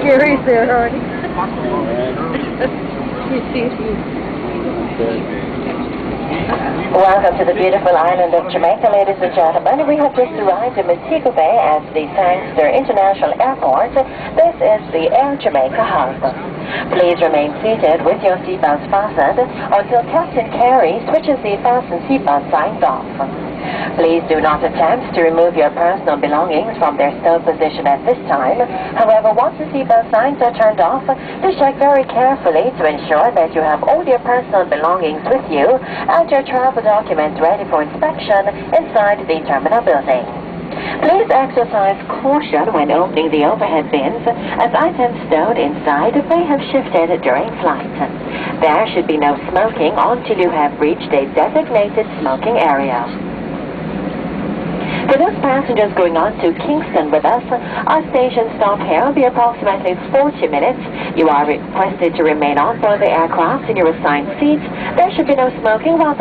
Gary's there already. You see. Welcome to the beautiful island of Jamaica, ladies and gentlemen. We have just arrived in Montego Bay at the Sangster International Airport. This is the Air Jamaica hub. Please remain seated with your seatbelts fastened until Captain Carey switches the fasten seatbelt signs off. Please do not attempt to remove your personal belongings from their stow position at this time. However, once the seatbelt signs are turned off, please check very carefully to ensure that you have all your personal belongings with you and your travel documents ready for inspection inside the terminal building. Please exercise caution when opening the overhead bins, as items stowed inside may have shifted during flight. There should be no smoking until you have reached a designated smoking area. For those passengers going on to Kingston with us, our station stop here will be approximately 40 minutes. You are requested to remain on board the aircraft in your assigned seats. There should be no smoking while